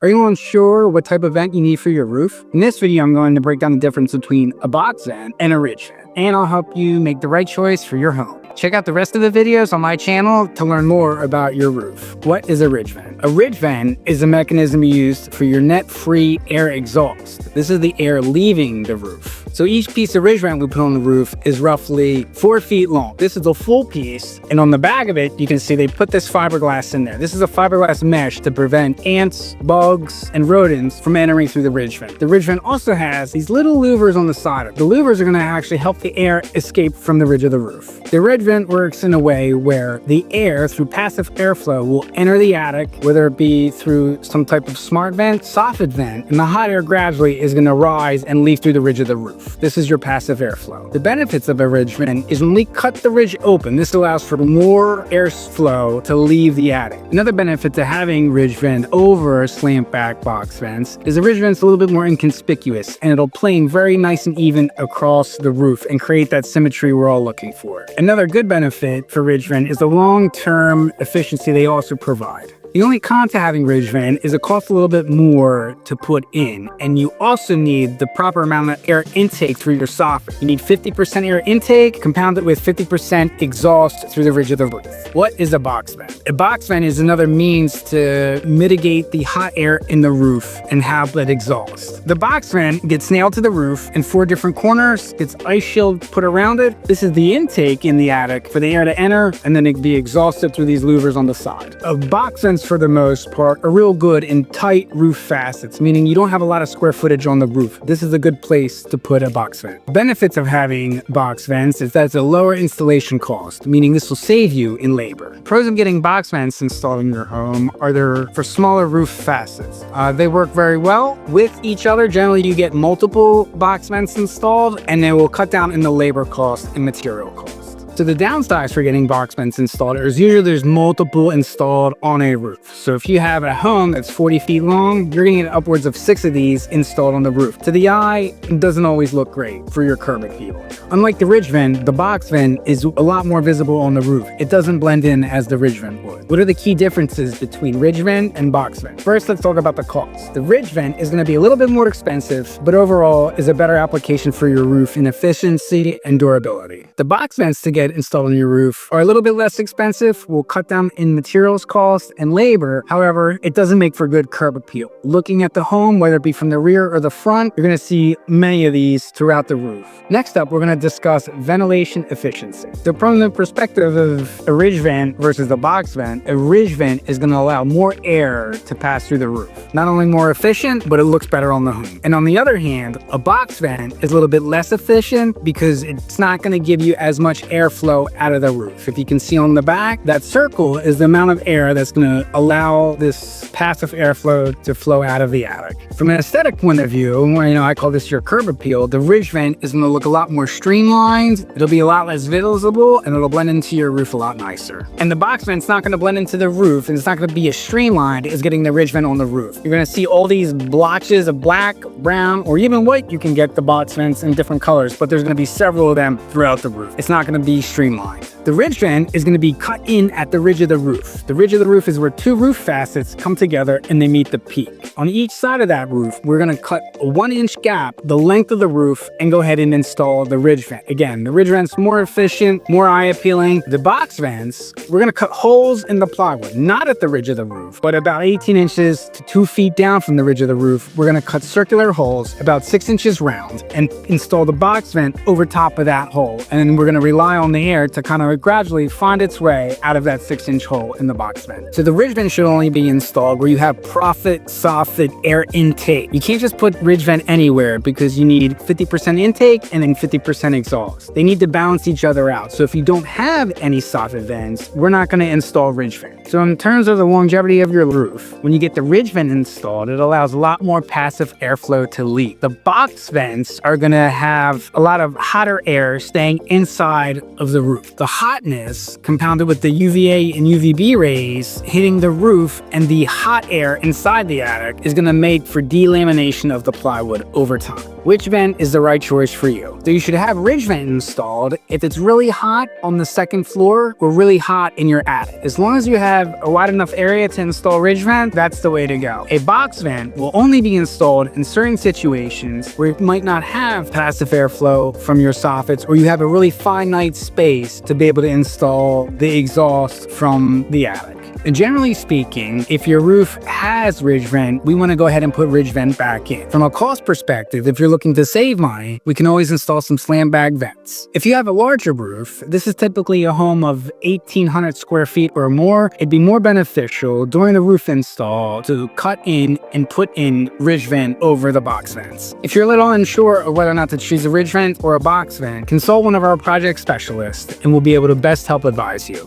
Are you unsure what type of vent you need for your roof? In this video, I'm going to break down the difference between a box vent and a ridge vent, and I'll help you make the right choice for your home. Check out the rest of the videos on my channel to learn more about your roof. What is a ridge vent? A ridge vent is a mechanism used for your net-free air exhaust. This is the air leaving the roof. So each piece of ridge vent we put on the roof is roughly 4 feet long. This is a full piece, and on the back of it, you can see they put this fiberglass in there. This is a fiberglass mesh to prevent ants, bugs, and rodents from entering through the ridge vent. The ridge vent also has these little louvers on the side of it. The louvers are going to actually help the air escape from the ridge of the roof. The ridge vent works in a way where the air, through passive airflow, will enter the attic, whether it be through some type of smart vent, soffit vent, and the hot air gradually is going to rise and leave through the ridge of the roof. This is your passive airflow. The benefits of a ridge vent is when we cut the ridge open, this allows for more airflow to leave the attic. Another benefit to having ridge vent over slant back box vents is the ridge vent's a little bit more inconspicuous, and it'll plane very nice and even across the roof and create that symmetry we're all looking for. Another good benefit for ridge vent is the long-term efficiency they also provide. The only con to having ridge vent is it costs a little bit more to put in, and you also need the proper amount of air intake through your soffit. You need 50% air intake compounded with 50% exhaust through the ridge of the roof. What is a box vent? A box vent is another means to mitigate the hot air in the roof and have that exhaust. The box vent gets nailed to the roof in 4 different corners, gets ice shield put around it. This is the intake in the attic for the air to enter, and then it can be exhausted through these louvers on the side. A box vent, for the most part, are real good in tight roof facets, meaning you don't have a lot of square footage on the roof. This is a good place to put a box vent. Benefits of having box vents is that it's a lower installation cost, meaning this will save you in labor. Pros of getting box vents installed in your home are they're for smaller roof facets. They work very well with each other. Generally, you get multiple box vents installed, and they will cut down in the labor cost and material cost. So the downsides for getting box vents installed is usually there's multiple installed on a roof. So if you have a home that's 40 feet long, you're gonna get upwards of 6 of these installed on the roof. To the eye, it doesn't always look great for your curb appeal. Unlike the ridge vent, the box vent is a lot more visible on the roof. It doesn't blend in as the ridge vent would. What are the key differences between ridge vent and box vent? First, let's talk about the cost. The ridge vent is gonna be a little bit more expensive, but overall is a better application for your roof in efficiency and durability. The box vents to get installed on your roof are a little bit less expensive, will cut down in materials cost and labor. However, it doesn't make for good curb appeal. Looking at the home, whether it be from the rear or the front, you're going to see many of these throughout the roof. Next up, we're going to discuss ventilation efficiency. So from the perspective of a ridge vent versus a box vent, a ridge vent is going to allow more air to pass through the roof. Not only more efficient, but it looks better on the home. And on the other hand, a box vent is a little bit less efficient because it's not going to give you as much airflow out of the roof. If you can see on the back, that circle is the amount of air that's going to allow this passive airflow to flow out of the attic. From an aesthetic point of view, I call this your curb appeal, the ridge vent is going to look a lot more streamlined, it'll be a lot less visible, and it'll blend into your roof a lot nicer. And the box vent's not going to blend into the roof, and it's not going to be as streamlined as getting the ridge vent on the roof. You're going to see all these blotches of black, brown, or even white. You can get the box vents in different colors, but there's going to be several of them throughout the roof. It's not going to be streamlined. The ridge vent is going to be cut in at the ridge of the roof. The ridge of the roof is where 2 roof facets come together and they meet the peak. On each side of that roof, we're going to cut a 1-inch gap, the length of the roof, and go ahead and install the ridge vent. Again, the ridge vent's more efficient, more eye appealing. The box vents, we're going to cut holes in the plywood, not at the ridge of the roof, but about 18 inches to 2 feet down from the ridge of the roof. We're going to cut circular holes about 6 inches round and install the box vent over top of that hole. And then we're going to rely on the air to kind of gradually find its way out of that 6-inch hole in the box vent. So the ridge vent should only be installed where you have soffit air intake. You can't just put ridge vent anywhere because you need 50% intake and then 50% exhaust. They need to balance each other out. So if you don't have any soffit vents, we're not going to install ridge vent. So in terms of the longevity of your roof, when you get the ridge vent installed, it allows a lot more passive airflow to leak. The box vents are going to have a lot of hotter air staying inside of the roof. The hotness compounded with the UVA and UVB rays hitting the roof and the hot air inside the attic is going to make for delamination of the plywood over time. which vent is the right choice for you. So you should have ridge vent installed if it's really hot on the second floor or really hot in your attic. As long as you have a wide enough area to install ridge vent, that's the way to go. A box vent will only be installed in certain situations where you might not have passive airflow from your soffits, or you have a really finite space to be able to install the exhaust from the attic. And generally speaking, if your roof has ridge vent, we want to go ahead and put ridge vent back in. From a cost perspective, if you're looking to save money, we can always install some slam bag vents. If you have a larger roof, this is typically a home of 1,800 square feet or more, it'd be more beneficial during the roof install to cut in and put in ridge vent over the box vents. If you're a little unsure of whether or not to choose a ridge vent or a box vent, consult one of our project specialists and we'll be able to best help advise you.